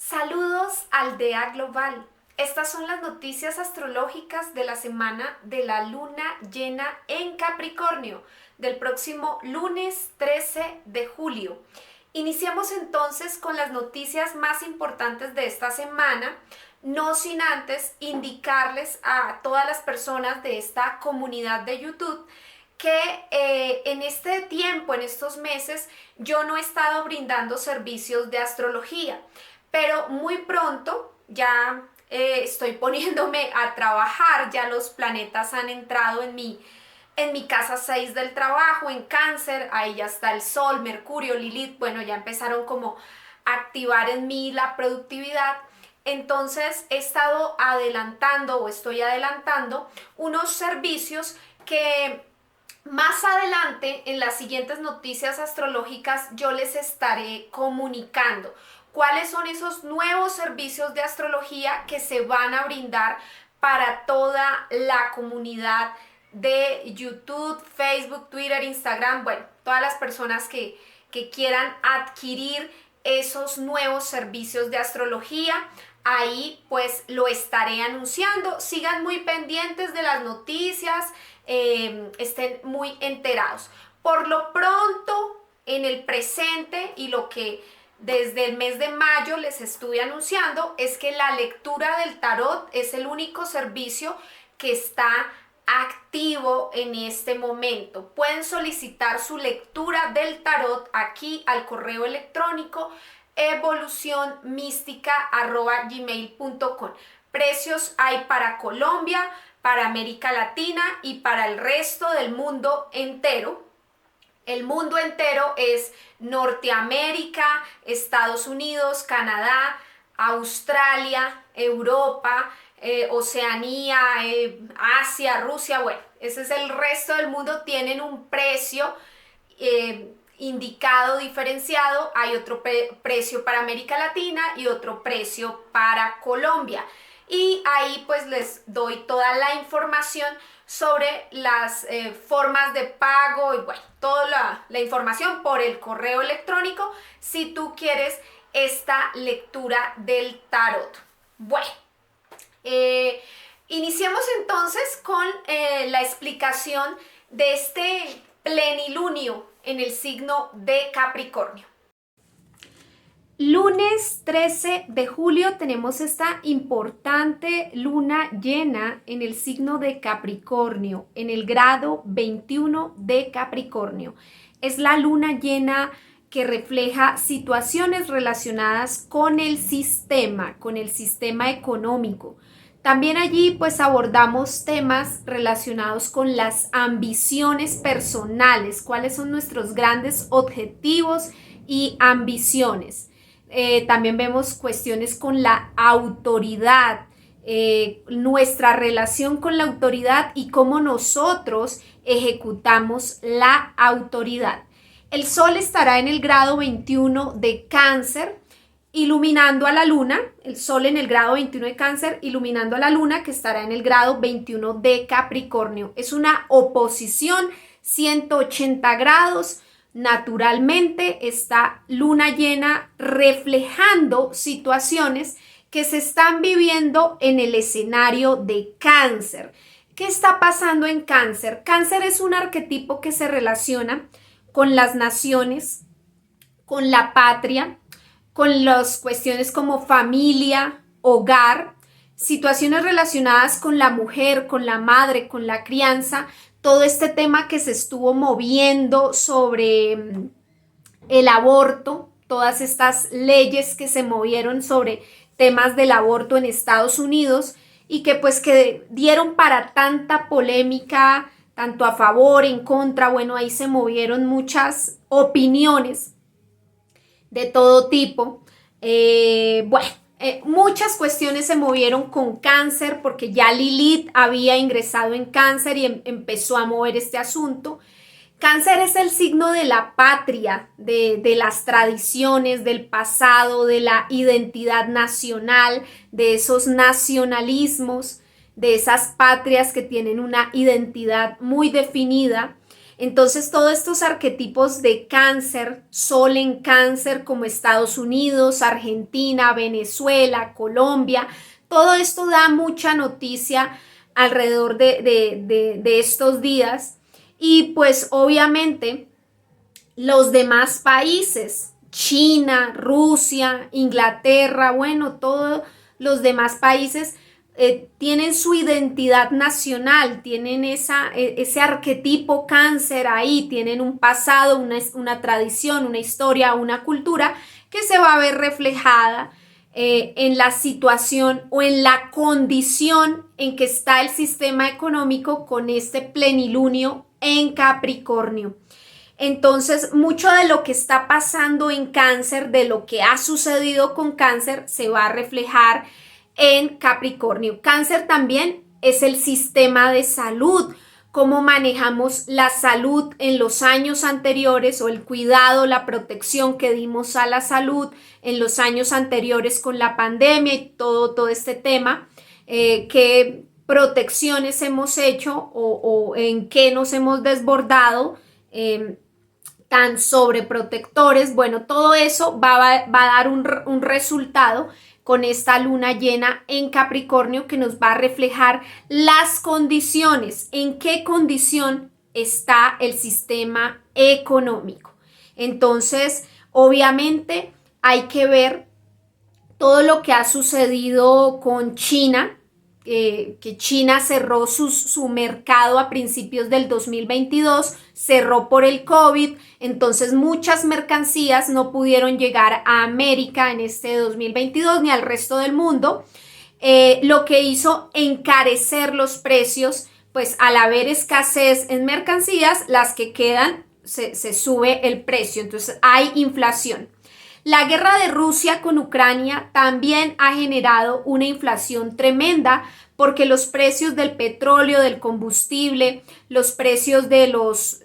Saludos Aldea Global. Estas son las noticias astrológicas de la semana de la luna llena en Capricornio, del próximo lunes 13 de julio. Iniciamos entonces con las noticias más importantes de esta semana, no sin antes indicarles a todas las personas de esta comunidad de YouTube que en este tiempo, en estos meses, yo no he estado brindando servicios de astrología, pero muy pronto ya estoy poniéndome a trabajar, ya los planetas han entrado en mi casa 6 del trabajo, en Cáncer, ahí ya está el Sol, Mercurio, Lilith, bueno, ya empezaron como a activar en mí la productividad. Entonces he estado adelantando o estoy adelantando unos servicios que más adelante, en las siguientes noticias astrológicas, yo les estaré comunicando cuáles son esos nuevos servicios de astrología que se van a brindar para toda la comunidad de YouTube, Facebook, Twitter, Instagram, bueno, todas las personas que quieran adquirir esos nuevos servicios de astrología. Ahí pues lo estaré anunciando. Sigan muy pendientes de las noticias, estén muy enterados. Por lo pronto, en el presente y lo que desde el mes de mayo les estuve anunciando es que la lectura del tarot es el único servicio que está activo en este momento. Pueden solicitar su lectura del tarot aquí al correo electrónico evolucionmística@gmail.com. Precios hay para Colombia, para América Latina y para el resto del mundo entero. El mundo entero es Norteamérica, Estados Unidos, Canadá, Australia, Europa, Oceanía, Asia, Rusia, bueno, ese es el resto del mundo, tienen un precio indicado, diferenciado. Hay otro precio para América Latina y otro precio para Colombia. Y ahí pues les doy toda la información sobre las formas de pago y bueno, toda la información por el correo electrónico si tú quieres esta lectura del tarot. Bueno, iniciemos entonces con la explicación de este plenilunio en el signo de Capricornio. Lunes 13 de julio tenemos esta importante luna llena en el signo de Capricornio, en el grado 21 de Capricornio. Es la luna llena que refleja situaciones relacionadas con el sistema económico. También allí pues abordamos temas relacionados con las ambiciones personales, cuáles son nuestros grandes objetivos y ambiciones. También vemos cuestiones con la autoridad, nuestra relación con la autoridad y cómo nosotros ejecutamos la autoridad. El Sol estará en el grado 21 de Cáncer, iluminando a la luna, el Sol en el grado 21 de Cáncer, iluminando a la luna que estará en el grado 21 de Capricornio. Es una oposición 180 grados. Naturalmente, esta luna llena reflejando situaciones que se están viviendo en el escenario de Cáncer. ¿Qué está pasando en Cáncer? Cáncer es un arquetipo que se relaciona con las naciones, con la patria, con las cuestiones como familia, hogar, situaciones relacionadas con la mujer, con la madre, con la crianza, todo este tema que se estuvo moviendo sobre el aborto, todas estas leyes que se movieron sobre temas del aborto en Estados Unidos y que pues que dieron para tanta polémica, tanto a favor, en contra, bueno, ahí se movieron muchas opiniones de todo tipo. Muchas cuestiones se movieron con Cáncer porque ya Lilith había ingresado en Cáncer y empezó a mover este asunto. Cáncer es el signo de la patria, de las tradiciones, del pasado, de la identidad nacional, de esos nacionalismos, de esas patrias que tienen una identidad muy definida. Entonces, todos estos arquetipos de cáncer, Sol en cáncer como Estados Unidos, Argentina, Venezuela, Colombia, todo esto da mucha noticia alrededor de estos días. Y pues obviamente los demás países, China, Rusia, Inglaterra, bueno, todos los demás países tienen su identidad nacional, tienen ese arquetipo cáncer ahí, tienen un pasado, una tradición, una historia, una cultura que se va a ver reflejada en la situación o en la condición en que está el sistema económico con este plenilunio en Capricornio. Entonces, mucho de lo que está pasando en cáncer, de lo que ha sucedido con cáncer, se va a reflejar en Capricornio. Cáncer también es el sistema de salud, cómo manejamos la salud en los años anteriores o el cuidado, la protección que dimos a la salud en los años anteriores con la pandemia y todo este tema, qué protecciones hemos hecho o en qué nos hemos desbordado, tan sobreprotectores. Bueno, todo eso va a dar un resultado con esta luna llena en Capricornio que nos va a reflejar las condiciones, en qué condición está el sistema económico. Entonces, obviamente hay que ver todo lo que ha sucedido con China, que China cerró su mercado a principios del 2022, cerró por el COVID, entonces muchas mercancías no pudieron llegar a América en este 2022 ni al resto del mundo, lo que hizo encarecer los precios, pues al haber escasez en mercancías, las que quedan se sube el precio, entonces hay inflación. La guerra de Rusia con Ucrania también ha generado una inflación tremenda porque los precios del petróleo, del combustible, los precios de los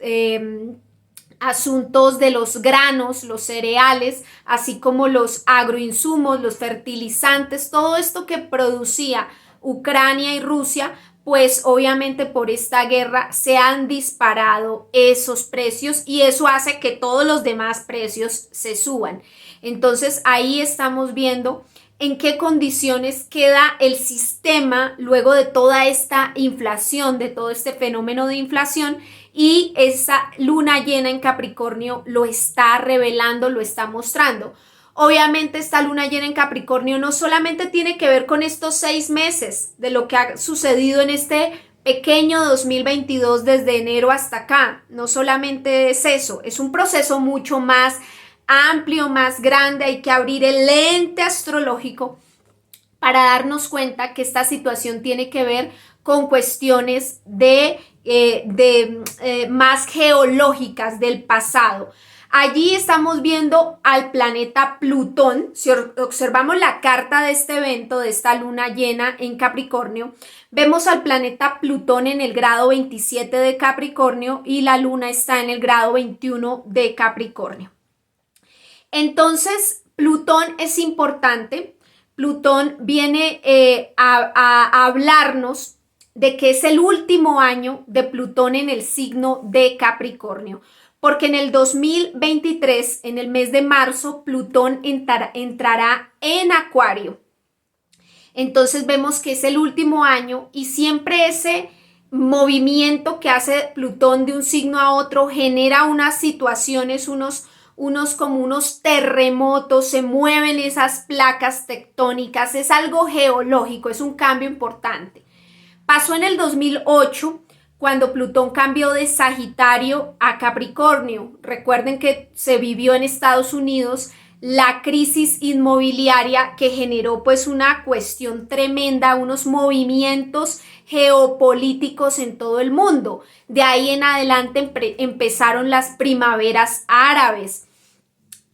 asuntos de los granos, los cereales, así como los agroinsumos, los fertilizantes, todo esto que producía Ucrania y Rusia, pues obviamente por esta guerra se han disparado esos precios y eso hace que todos los demás precios se suban. Entonces ahí estamos viendo en qué condiciones queda el sistema luego de toda esta inflación, de todo este fenómeno de inflación, y esa luna llena en Capricornio lo está revelando, lo está mostrando. Obviamente esta luna llena en Capricornio no solamente tiene que ver con estos 6 meses de lo que ha sucedido en este pequeño 2022 desde enero hasta acá, no solamente es eso, es un proceso mucho más amplio, más grande. Hay que abrir el lente astrológico para darnos cuenta que esta situación tiene que ver con cuestiones más geológicas del pasado. Allí estamos viendo al planeta Plutón. Si observamos la carta de este evento, de esta luna llena en Capricornio, vemos al planeta Plutón en el grado 27 de Capricornio y la luna está en el grado 21 de Capricornio. Entonces, Plutón es importante. Plutón viene a hablarnos de que es el último año de Plutón en el signo de Capricornio, porque en el 2023, en el mes de marzo, Plutón entrará en Acuario. Entonces vemos que es el último año y siempre ese movimiento que hace Plutón de un signo a otro genera unas situaciones, unos terremotos, se mueven esas placas tectónicas, es algo geológico, es un cambio importante. Pasó en el 2008 cuando Plutón cambió de Sagitario a Capricornio. Recuerden que se vivió en Estados Unidos la crisis inmobiliaria que generó pues una cuestión tremenda, unos movimientos geopolíticos en todo el mundo. De ahí en adelante empezaron las primaveras árabes.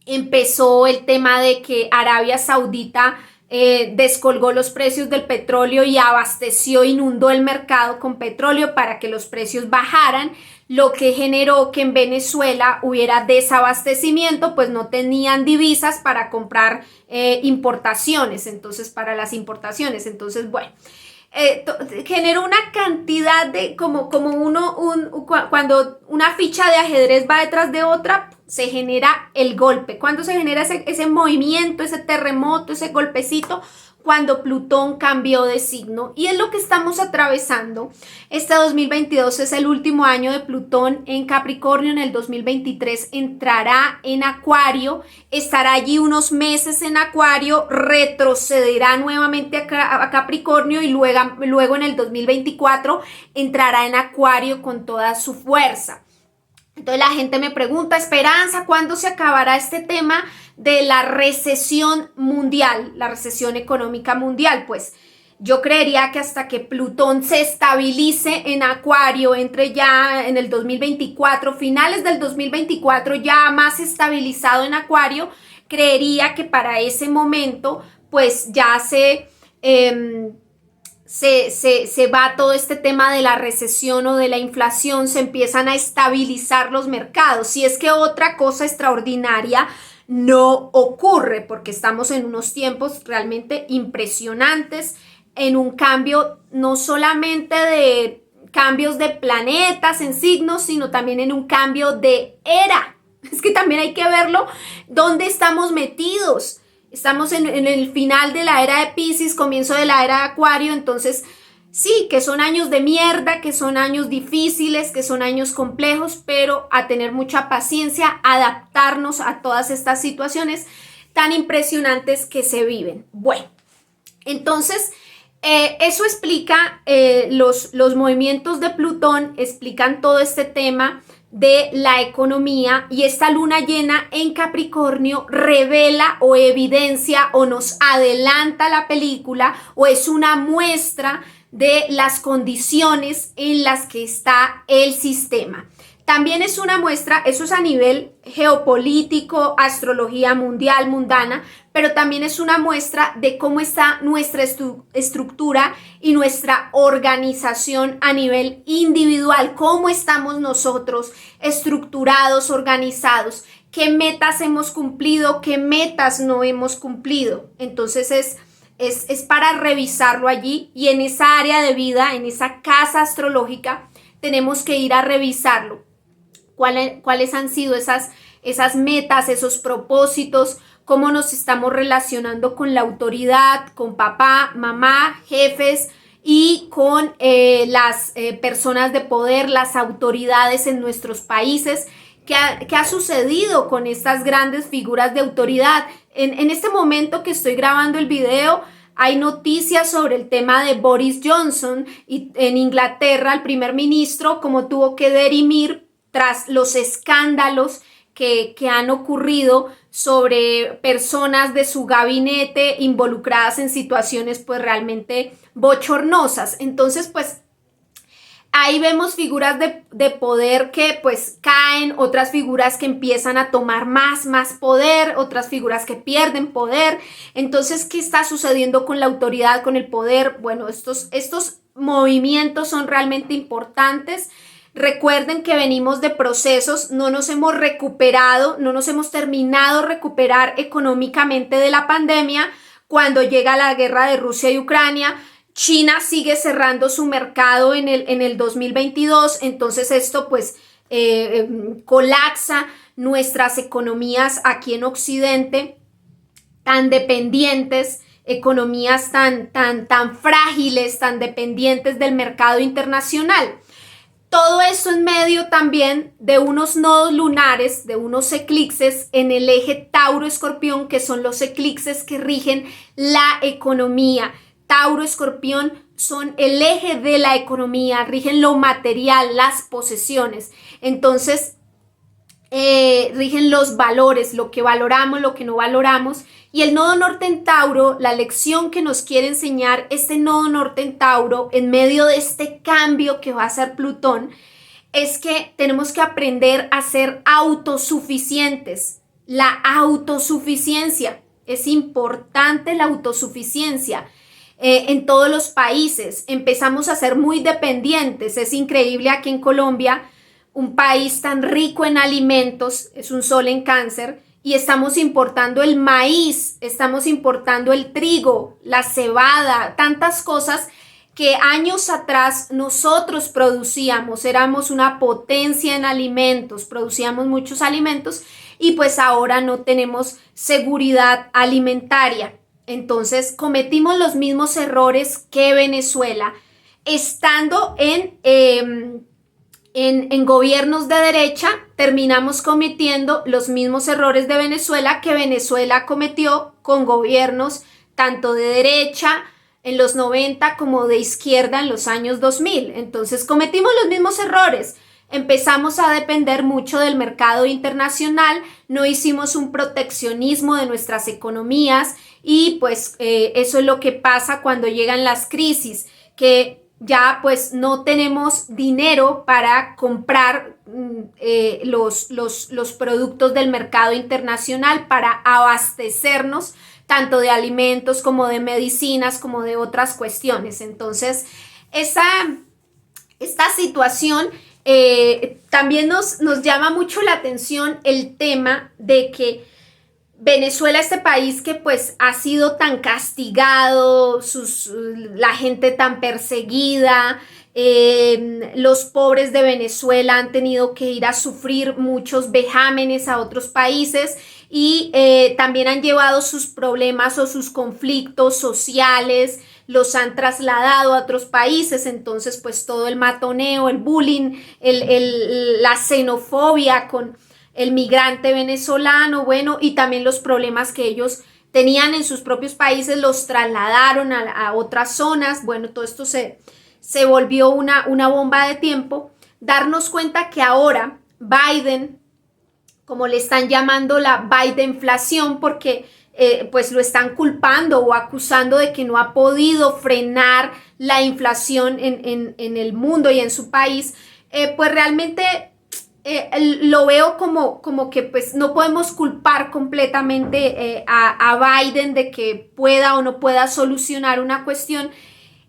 Empezó el tema de que Arabia Saudita descolgó los precios del petróleo y abasteció, inundó el mercado con petróleo para que los precios bajaran, lo que generó que en Venezuela hubiera desabastecimiento, pues no tenían divisas para comprar importaciones, entonces para las importaciones. Entonces, bueno, genera una cantidad de, cuando una ficha de ajedrez va detrás de otra, se genera el golpe. Cuando se genera ese movimiento, ese terremoto, ese golpecito, cuando Plutón cambió de signo. Y es lo que estamos atravesando. Este 2022 es el último año de Plutón en Capricornio. En el 2023 entrará en Acuario, estará allí unos meses en Acuario, retrocederá nuevamente a Capricornio y luego en el 2024 entrará en Acuario con toda su fuerza. Entonces la gente me pregunta, Esperanza, ¿cuándo se acabará este tema de la recesión mundial, la recesión económica mundial? Pues yo creería que hasta que Plutón se estabilice en Acuario, entre ya en el 2024, finales del 2024, ya más estabilizado en Acuario, creería que para ese momento pues ya se va todo este tema de la recesión o de la inflación, se empiezan a estabilizar los mercados. Si es que otra cosa extraordinaria no ocurre, porque estamos en unos tiempos realmente impresionantes, en un cambio no solamente de cambios de planetas en signos, sino también en un cambio de era. Es que también hay que verlo dónde estamos metidos. Estamos en el final de la era de Piscis, comienzo de la era de Acuario, entonces sí, que son años de mierda, que son años difíciles, que son años complejos, pero a tener mucha paciencia, adaptarnos a todas estas situaciones tan impresionantes que se viven. Bueno, entonces eso explica los movimientos de Plutón, explican todo este tema de la economía, y esta luna llena en Capricornio revela o evidencia o nos adelanta la película o es una muestra de las condiciones en las que está el sistema. También es una muestra, eso es a nivel geopolítico, astrología mundial, mundana, pero también es una muestra de cómo está nuestra estructura y nuestra organización a nivel individual, cómo estamos nosotros estructurados, organizados, qué metas hemos cumplido, qué metas no hemos cumplido. Entonces es para revisarlo allí, y en esa área de vida, en esa casa astrológica, tenemos que ir a revisarlo. ¿Cuáles han sido esas metas, esos propósitos? ¿Cómo nos estamos relacionando con la autoridad, con papá, mamá, jefes y con las personas de poder, las autoridades en nuestros países? ¿Qué ha sucedido con estas grandes figuras de autoridad? En este momento que estoy grabando el video, hay noticias sobre el tema de Boris Johnson y en Inglaterra, el primer ministro, cómo tuvo que dirimir tras los escándalos que han ocurrido sobre personas de su gabinete involucradas en situaciones pues realmente bochornosas. Entonces pues ahí vemos figuras de poder que pues caen, otras figuras que empiezan a tomar más poder, otras figuras que pierden poder. Entonces, ¿qué está sucediendo con la autoridad, con el poder? Bueno, estos movimientos son realmente importantes. Recuerden que venimos de procesos, no nos hemos recuperado, no nos hemos terminado de recuperar económicamente de la pandemia. Cuando llega la guerra de Rusia y Ucrania, China sigue cerrando su mercado en el 2022, entonces esto pues colapsa nuestras economías aquí en Occidente, tan dependientes, economías tan frágiles, tan dependientes del mercado internacional. Todo esto en medio también de unos nodos lunares, de unos eclipses en el eje Tauro-Escorpión, que son los eclipses que rigen la economía. Tauro-Escorpión son el eje de la economía, rigen lo material, las posesiones. Entonces, rigen los valores, lo que valoramos, lo que no valoramos. Y el nodo norte en Tauro, la lección que nos quiere enseñar este nodo norte en Tauro, en medio de este cambio que va a hacer Plutón, es que tenemos que aprender a ser autosuficientes. La autosuficiencia, es importante la autosuficiencia. En todos los países empezamos a ser muy dependientes. Es increíble aquí en Colombia, un país tan rico en alimentos, es un sol en Cáncer, y estamos importando el maíz, estamos importando el trigo, la cebada, tantas cosas que años atrás nosotros producíamos, éramos una potencia en alimentos, producíamos muchos alimentos y pues ahora no tenemos seguridad alimentaria. Entonces cometimos los mismos errores que Venezuela, estando en gobiernos de derecha. Terminamos cometiendo los mismos errores de Venezuela que Venezuela cometió con gobiernos tanto de derecha en los 90 como de izquierda en los años 2000. Entonces cometimos los mismos errores. Empezamos a depender mucho del mercado internacional, no hicimos un proteccionismo de nuestras economías y pues eso es lo que pasa cuando llegan las crisis, que ya pues no tenemos dinero para comprar los productos del mercado internacional, para abastecernos tanto de alimentos como de medicinas como de otras cuestiones. Entonces esta situación también nos llama mucho la atención el tema de que Venezuela, este país que pues ha sido tan castigado, la gente tan perseguida, los pobres de Venezuela han tenido que ir a sufrir muchos vejámenes a otros países y también han llevado sus problemas o sus conflictos sociales, los han trasladado a otros países. Entonces pues todo el matoneo, el bullying, la xenofobia con el migrante venezolano, bueno, y también los problemas que ellos tenían en sus propios países los trasladaron a otras zonas. Bueno, todo esto se volvió una bomba de tiempo. Darnos cuenta que ahora Biden, como le están llamando la Bidenflación, porque pues lo están culpando o acusando de que no ha podido frenar la inflación en el mundo y en su país, pues realmente lo veo como que pues no podemos culpar completamente a Biden de que pueda o no pueda solucionar una cuestión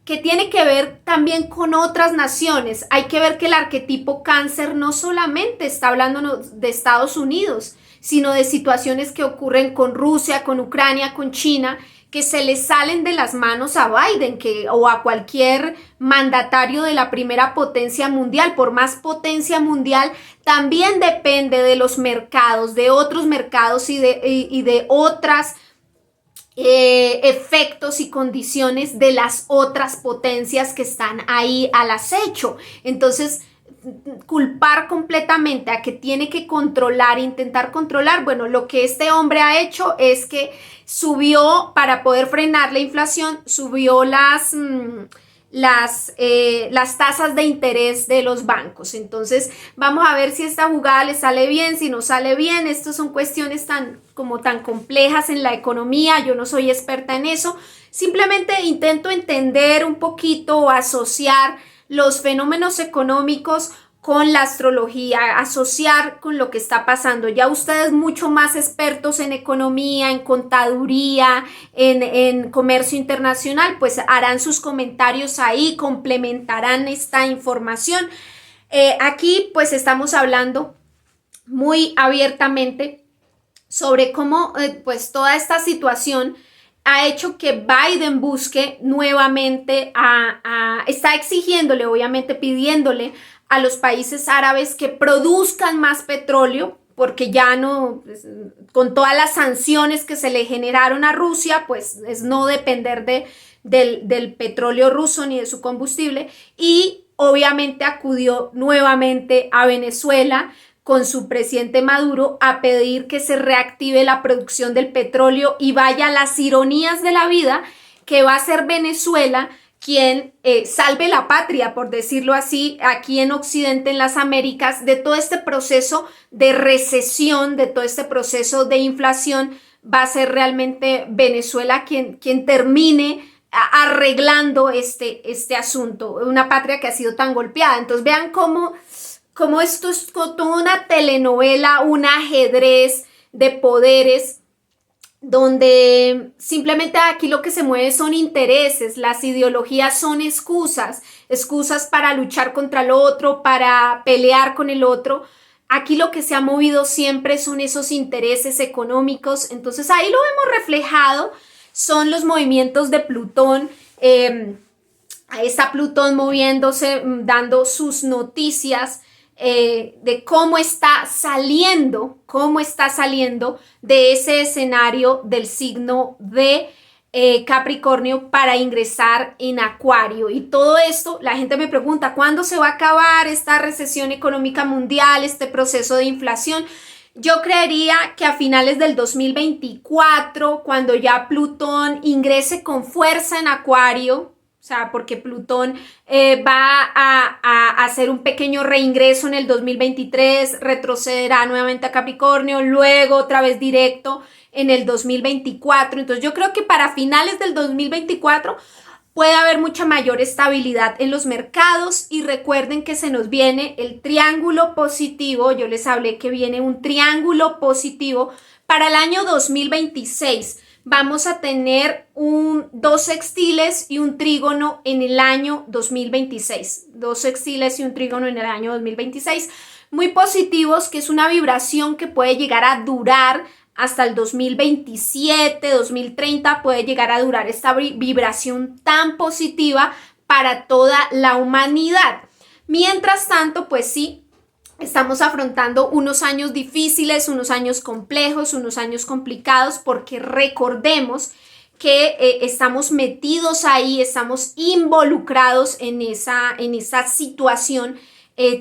que tiene que ver también con otras naciones. Hay que ver que el arquetipo cáncer no solamente está hablando de Estados Unidos, sino de situaciones que ocurren con Rusia, con Ucrania, con China, que se le salen de las manos a Biden o a cualquier mandatario de la primera potencia mundial. Por más potencia mundial, también depende de los mercados, de otros mercados y de otras efectos y condiciones de las otras potencias que están ahí al acecho. Entonces, culpar completamente a que tiene que controlar, intentar controlar, bueno, lo que este hombre ha hecho es que subió, para poder frenar la inflación, subió las tasas de interés de los bancos. Entonces vamos a ver si esta jugada le sale bien, si no sale bien. Estas son cuestiones tan complejas en la economía. Yo no soy experta en eso, simplemente intento entender un poquito o asociar los fenómenos económicos con la astrología, asociar con lo que está pasando. Ya ustedes, mucho más expertos en economía, en contaduría, en comercio internacional, pues harán sus comentarios ahí, complementarán esta información. Aquí pues estamos hablando muy abiertamente sobre cómo pues toda esta situación ha hecho que Biden busque nuevamente está exigiéndole, obviamente pidiéndole a los países árabes que produzcan más petróleo, porque ya no, pues, con todas las sanciones que se le generaron a Rusia, pues es no depender del petróleo ruso ni de su combustible. Y obviamente acudió nuevamente a Venezuela con su presidente Maduro a pedir que se reactive la producción del petróleo, y vaya las ironías de la vida, que va a ser Venezuela quien salve la patria, por decirlo así, aquí en Occidente, en las Américas, de todo este proceso de recesión, de todo este proceso de inflación. Va a ser realmente Venezuela quien termine arreglando este asunto, una patria que ha sido tan golpeada. Entonces vean cómo esto es toda una telenovela, un ajedrez de poderes, donde simplemente aquí lo que se mueve son intereses. Las ideologías son excusas para luchar contra el otro, para pelear con el otro. Aquí lo que se ha movido siempre son esos intereses económicos. Entonces ahí lo vemos reflejado, son los movimientos de Plutón. Ahí está Plutón moviéndose, dando sus noticias de cómo está saliendo de ese escenario del signo de Capricornio para ingresar en Acuario. Y todo esto, la gente me pregunta, ¿cuándo se va a acabar esta recesión económica mundial, este proceso de inflación? Yo creería que a finales del 2024, cuando ya Plutón ingrese con fuerza en Acuario, o sea, porque Plutón va a hacer un pequeño reingreso en el 2023, retrocederá nuevamente a Capricornio, luego otra vez directo en el 2024. Entonces yo creo que para finales del 2024 puede haber mucha mayor estabilidad en los mercados y recuerden que se nos viene el triángulo positivo. Yo les hablé que viene un triángulo positivo para el año 2026. Vamos a tener dos sextiles y un trígono en el año 2026. Dos sextiles y un trígono en el año 2026. Muy positivos, que es una vibración que puede llegar a durar hasta el 2027, 2030, puede llegar a durar esta vibración tan positiva para toda la humanidad. Mientras tanto, pues sí, estamos afrontando unos años difíciles, unos años complejos, unos años complicados, porque recordemos que estamos metidos ahí, estamos involucrados en esa situación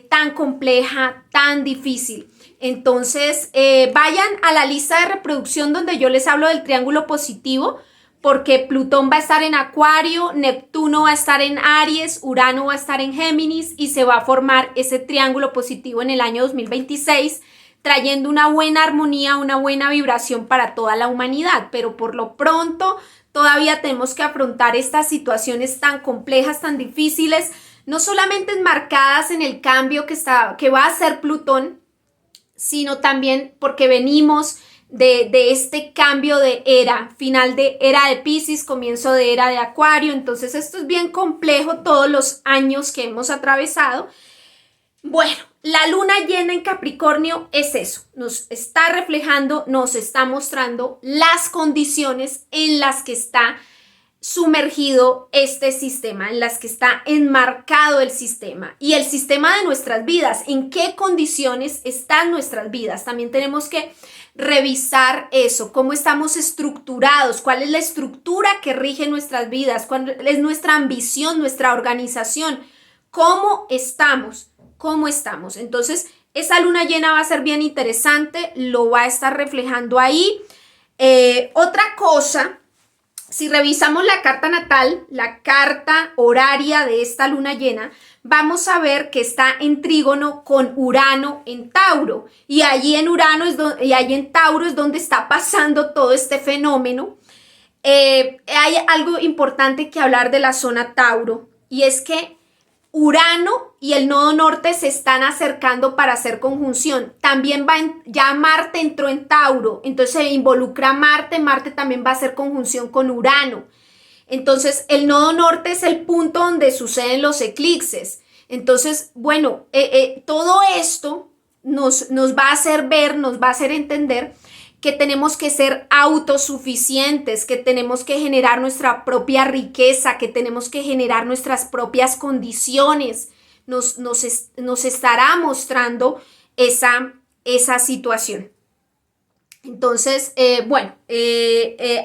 tan compleja, tan difícil. Entonces, vayan a la lista de reproducción donde yo les hablo del triángulo positivo, porque Plutón va a estar en Acuario, Neptuno va a estar en Aries, Urano va a estar en Géminis y se va a formar ese triángulo positivo en el año 2026, trayendo una buena armonía, una buena vibración para toda la humanidad. Pero por lo pronto todavía tenemos que afrontar estas situaciones tan complejas, tan difíciles, no solamente enmarcadas en el cambio que va a hacer Plutón, sino también porque venimos de este cambio de era, final de era de Piscis, comienzo de era de Acuario. Entonces esto es bien complejo, todos los años que hemos atravesado. Bueno, la luna llena en Capricornio es eso, nos está reflejando, nos está mostrando las condiciones en las que está sumergido este sistema, en las que está enmarcado el sistema y el sistema de nuestras vidas, en qué condiciones están nuestras vidas. También tenemos que revisar eso, cómo estamos estructurados, cuál es la estructura que rige nuestras vidas, cuál es nuestra ambición, nuestra organización, cómo estamos. Entonces, esa luna llena va a ser bien interesante, lo va a estar reflejando ahí. Otra cosa, si revisamos la carta natal, la carta horaria de esta luna llena, vamos a ver que está en trígono con Urano en Tauro. Y allí en Tauro es donde está pasando todo este fenómeno. Hay algo importante que hablar de la zona Tauro, y es que Urano y el nodo norte se están acercando para hacer conjunción. También ya Marte entró en Tauro, entonces se involucra Marte. Marte también va a hacer conjunción con Urano. Entonces el nodo norte es el punto donde suceden los eclipses. Entonces, bueno, todo esto nos va a hacer ver, nos va a hacer entender que tenemos que ser autosuficientes, que tenemos que generar nuestra propia riqueza, que tenemos que generar nuestras propias condiciones. Nos estará mostrando esa situación. Entonces, bueno,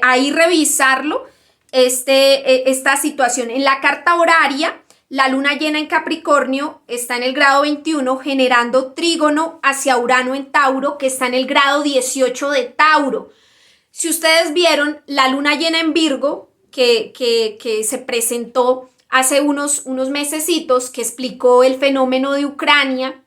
ahí revisarlo, esta situación. En la carta horaria, la luna llena en Capricornio está en el grado 21, generando trígono hacia Urano en Tauro, que está en el grado 18 de Tauro. Si ustedes vieron la luna llena en Virgo, que se presentó hace unos mesecitos, que explicó el fenómeno de Ucrania,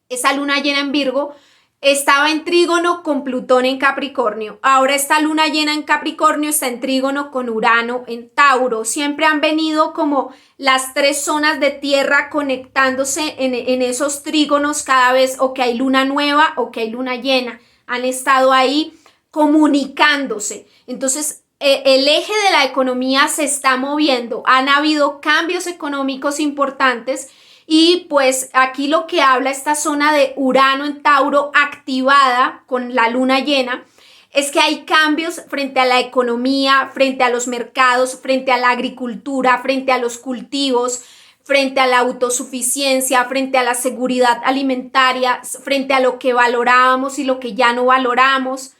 esa luna llena en Virgo estaba en trígono con Plutón en Capricornio. Ahora esta luna llena en Capricornio está en trígono con Urano en Tauro. Siempre han venido como las tres zonas de tierra conectándose en esos trígonos cada vez, o que hay luna nueva o que hay luna llena. Han estado ahí comunicándose. Entonces, el eje de la economía se está moviendo. Han habido cambios económicos importantes. Y pues aquí lo que habla esta zona de Urano en Tauro activada con la luna llena es que hay cambios frente a la economía, frente a los mercados, frente a la agricultura, frente a los cultivos, frente a la autosuficiencia, frente a la seguridad alimentaria, frente a lo que valorábamos y lo que ya no valoramos.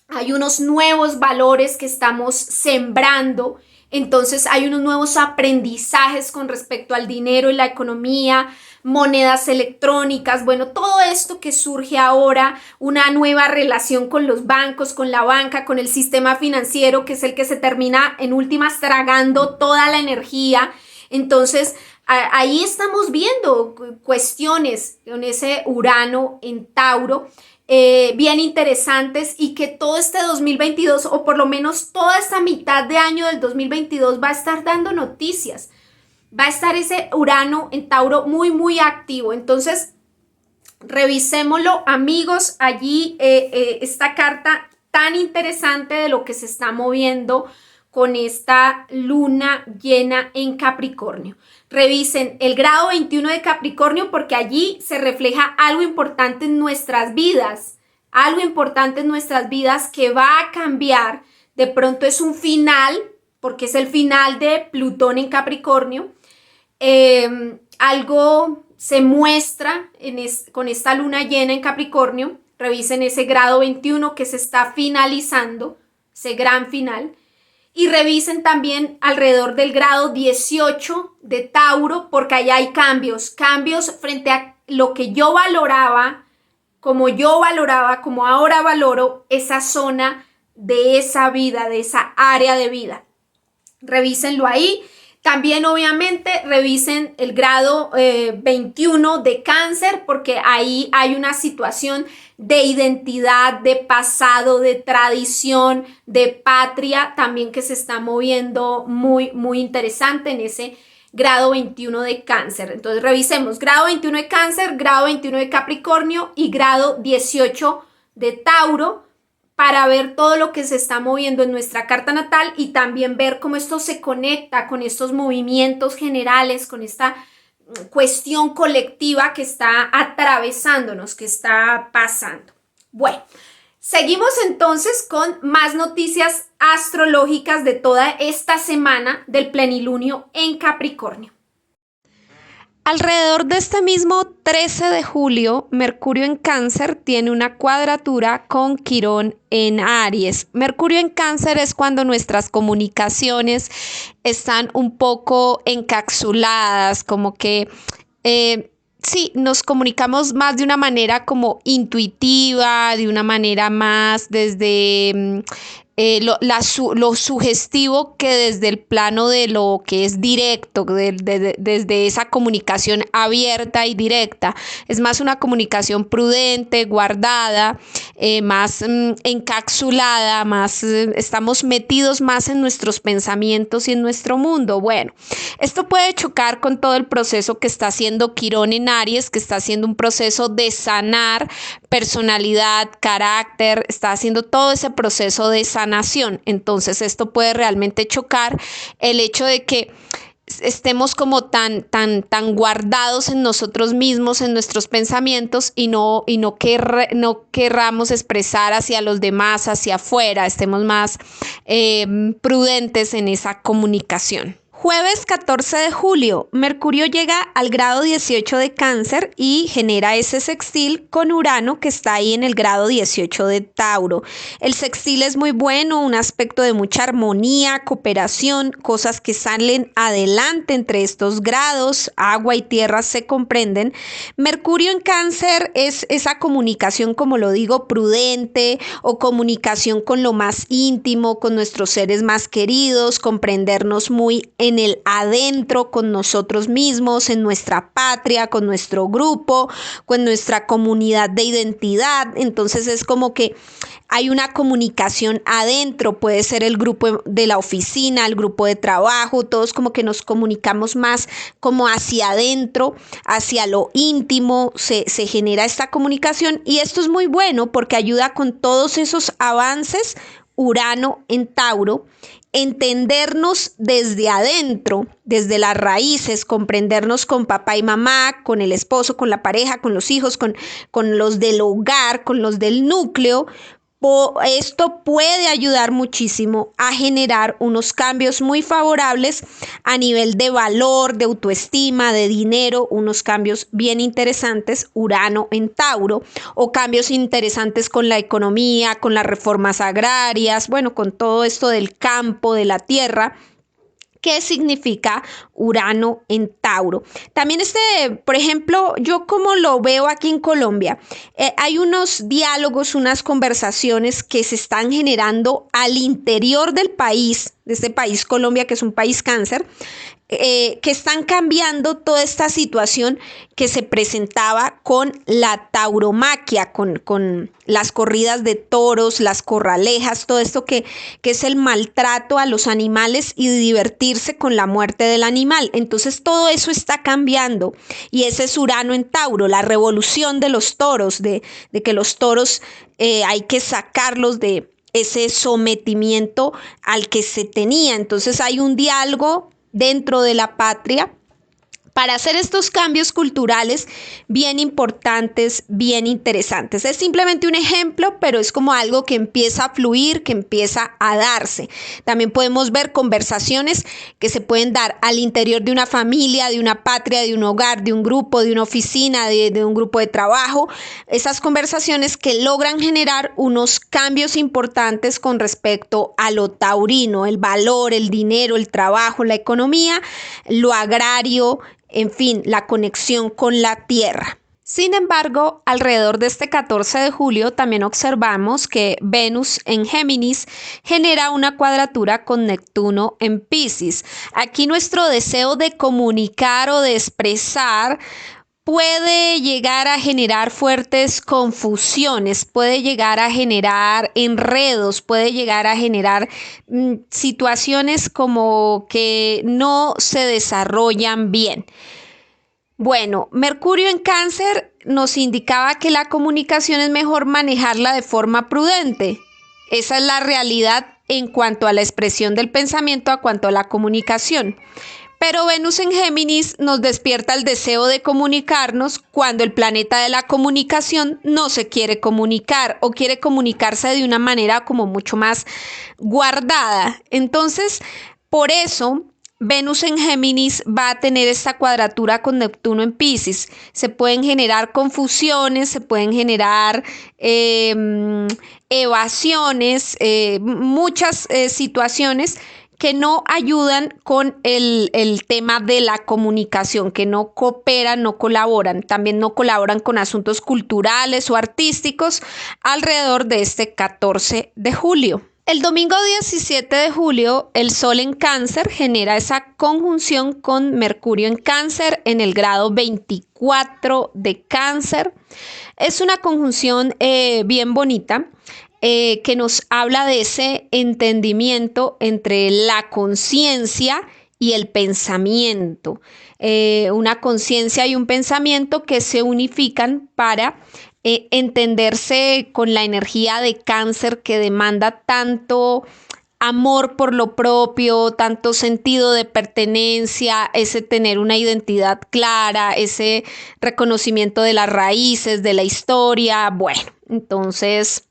Hay unos nuevos valores que estamos sembrando, entonces hay unos nuevos aprendizajes con respecto al dinero y la economía, monedas electrónicas, bueno, todo esto que surge ahora, una nueva relación con los bancos, con la banca, con el sistema financiero, que es el que se termina en últimas tragando toda la energía. Entonces, ahí estamos viendo cuestiones con ese Urano en Tauro, bien interesantes, y que todo este 2022, o por lo menos toda esta mitad de año del 2022, va a estar dando noticias. Va a estar ese Urano en Tauro muy activo. Entonces, revisémoslo, amigos, allí esta carta tan interesante de lo que se está moviendo con esta luna llena en Capricornio. Revisen el grado 21 de Capricornio, porque allí se refleja algo importante en nuestras vidas, que va a cambiar. De pronto es un final, porque es el final de Plutón en Capricornio. Algo se muestra con esta luna llena en Capricornio. Revisen ese grado 21 que se está finalizando, ese gran final. Y revisen también alrededor del grado 18 de Tauro, porque allá hay cambios frente a lo que yo valoraba, como ahora valoro esa zona de esa vida, de esa área de vida. Revísenlo ahí. También, obviamente, revisen el grado 21 de Cáncer, porque ahí hay una situación de identidad, de pasado, de tradición, de patria, también que se está moviendo muy interesante en ese grado 21 de Cáncer. Entonces, revisemos grado 21 de Cáncer, grado 21 de Capricornio y grado 18 de Tauro, para ver todo lo que se está moviendo en nuestra carta natal y también ver cómo esto se conecta con estos movimientos generales, con esta cuestión colectiva que está atravesándonos, que está pasando. Bueno, seguimos entonces con más noticias astrológicas de toda esta semana del plenilunio en Capricornio. Alrededor de este mismo 13 de julio, Mercurio en Cáncer tiene una cuadratura con Quirón en Aries. Mercurio en Cáncer es cuando nuestras comunicaciones están un poco encapsuladas, como que sí, nos comunicamos más de una manera como intuitiva, de una manera más desde lo sugestivo, que desde el plano de lo que es directo, desde esa comunicación abierta y directa. Es más una comunicación prudente, guardada, más encapsulada, más estamos metidos más en nuestros pensamientos y en nuestro mundo. Bueno, esto puede chocar con todo el proceso que está haciendo Quirón en Aries, que está haciendo un proceso de sanar personalidad, carácter, está haciendo todo ese proceso de sanación. Entonces esto puede realmente chocar el hecho de que estemos como tan guardados en nosotros mismos, en nuestros pensamientos, y no querramos expresar hacia los demás, hacia afuera, estemos más prudentes en esa comunicación. Jueves 14 de julio, Mercurio llega al grado 18 de Cáncer y genera ese sextil con Urano, que está ahí en el grado 18 de Tauro. El sextil es muy bueno, un aspecto de mucha armonía, cooperación, cosas que salen adelante entre estos grados, agua y tierra se comprenden. Mercurio en Cáncer es esa comunicación, como lo digo, prudente, o comunicación con lo más íntimo, con nuestros seres más queridos, comprendernos muy en el adentro, con nosotros mismos, en nuestra patria, con nuestro grupo, con nuestra comunidad de identidad. Entonces es como que hay una comunicación adentro, puede ser el grupo de la oficina, el grupo de trabajo, todos como que nos comunicamos más como hacia adentro, hacia lo íntimo, se genera esta comunicación, y esto es muy bueno porque ayuda con todos esos avances. Urano en Tauro, entendernos desde adentro, desde las raíces, comprendernos con papá y mamá, con el esposo, con la pareja, con los hijos, con los del hogar, con los del núcleo, Esto puede ayudar muchísimo a generar unos cambios muy favorables a nivel de valor, de autoestima, de dinero, unos cambios bien interesantes, Urano en Tauro, o cambios interesantes con la economía, con las reformas agrarias, bueno, con todo esto del campo, de la tierra. ¿Qué significa Urano en Tauro? También por ejemplo, yo como lo veo aquí en Colombia, hay unos diálogos, unas conversaciones que se están generando al interior del país, de este país Colombia, que es un país cáncer, que están cambiando toda esta situación que se presentaba con la tauromaquia, con las corridas de toros, las corralejas, todo esto que es el maltrato a los animales y divertirse con la muerte del animal. Entonces todo eso está cambiando y ese es Urano en Tauro, la revolución de los toros, de que los toros hay que sacarlos de ese sometimiento al que se tenía. Entonces hay un diálogo dentro de la patria para hacer estos cambios culturales bien importantes, bien interesantes. Es simplemente un ejemplo, pero es como algo que empieza a fluir, que empieza a darse. También podemos ver conversaciones que se pueden dar al interior de una familia, de una patria, de un hogar, de un grupo, de una oficina, de un grupo de trabajo. Esas conversaciones que logran generar unos cambios importantes con respecto a lo taurino, el valor, el dinero, el trabajo, la economía, lo agrario, en fin, la conexión con la tierra. Sin embargo, alrededor de este 14 de julio también observamos que Venus en Géminis genera una cuadratura con Neptuno en Piscis. Aquí nuestro deseo de comunicar o de expresar puede llegar a generar fuertes confusiones, puede llegar a generar enredos, puede llegar a generar situaciones como que no se desarrollan bien. Bueno, Mercurio en Cáncer nos indicaba que la comunicación es mejor manejarla de forma prudente. Esa es la realidad en cuanto a la expresión del pensamiento, a cuanto a la comunicación. Pero Venus en Géminis nos despierta el deseo de comunicarnos cuando el planeta de la comunicación no se quiere comunicar o quiere comunicarse de una manera como mucho más guardada. Entonces, por eso Venus en Géminis va a tener esta cuadratura con Neptuno en Piscis. Se pueden generar confusiones, se pueden generar evasiones, muchas situaciones que no ayudan con el tema de la comunicación, que no cooperan, no colaboran, también no colaboran con asuntos culturales o artísticos alrededor de este 14 de julio. El domingo 17 de julio, el Sol en Cáncer genera esa conjunción con Mercurio en Cáncer en el grado 24 de Cáncer. Es una conjunción bien bonita. Que nos habla de ese entendimiento entre la conciencia y el pensamiento. Una conciencia y un pensamiento que se unifican para entenderse con la energía de Cáncer que demanda tanto amor por lo propio, tanto sentido de pertenencia, ese tener una identidad clara, ese reconocimiento de las raíces, de la historia. Bueno, entonces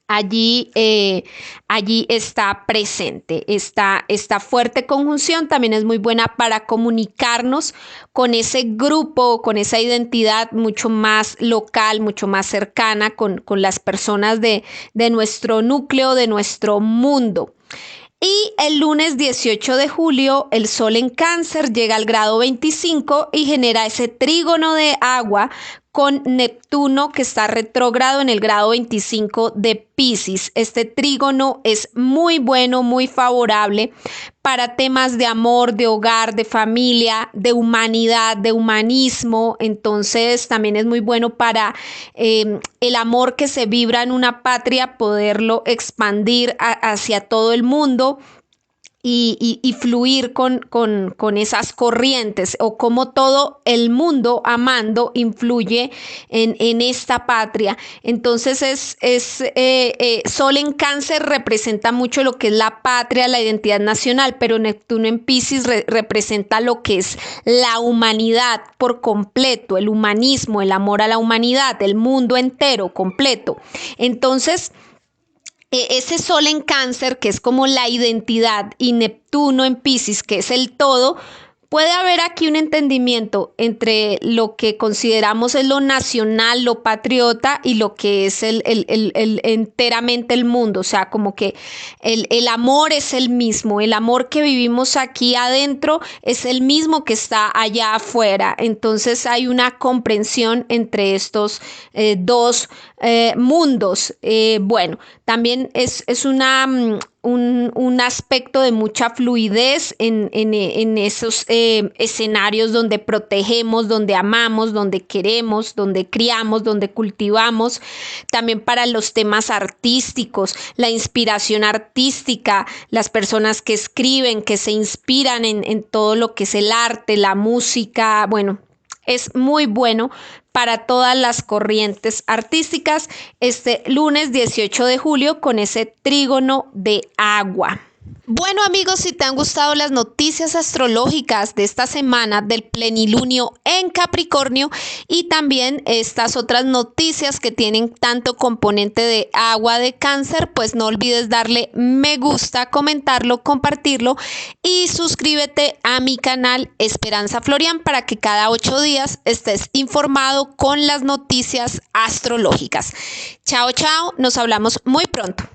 allí está presente. Esta fuerte conjunción también es muy buena para comunicarnos con ese grupo, con esa identidad mucho más local, mucho más cercana con las personas de nuestro núcleo, de nuestro mundo. Y el lunes 18 de julio, el Sol en Cáncer llega al grado 25 y genera ese trígono de agua con Neptuno que está retrógrado en el grado 25 de Piscis. Este trígono es muy bueno, muy favorable para temas de amor, de hogar, de familia, de humanidad, de humanismo. Entonces también es muy bueno para el amor que se vibra en una patria, poderlo expandir hacia todo el mundo. Y fluir con esas corrientes o como todo el mundo amando influye en esta patria. Entonces Sol en Cáncer representa mucho lo que es la patria, la identidad nacional, pero Neptuno en Piscis representa lo que es la humanidad por completo, el humanismo, el amor a la humanidad, el mundo entero completo. Entonces ese Sol en Cáncer, que es como la identidad, y Neptuno en Piscis, que es el todo, puede haber aquí un entendimiento entre lo que consideramos es lo nacional, lo patriota y lo que es enteramente el mundo. O sea, como que el amor es el mismo, el amor que vivimos aquí adentro es el mismo que está allá afuera. Entonces hay una comprensión entre estos dos mundos. Bueno, también es un aspecto de mucha fluidez en esos escenarios donde protegemos, donde amamos, donde queremos, donde criamos, donde cultivamos. También para los temas artísticos, la inspiración artística, las personas que escriben, que se inspiran en todo lo que es el arte, la música. Bueno, es muy bueno para todas las corrientes artísticas este lunes 18 de julio con ese trígono de agua. Bueno amigos, si te han gustado las noticias astrológicas de esta semana del plenilunio en Capricornio y también estas otras noticias que tienen tanto componente de agua de Cáncer, pues no olvides darle me gusta, comentarlo, compartirlo y suscríbete a mi canal Esperanza Florian para que cada 8 días estés informado con las noticias astrológicas. Chao, chao, nos hablamos muy pronto.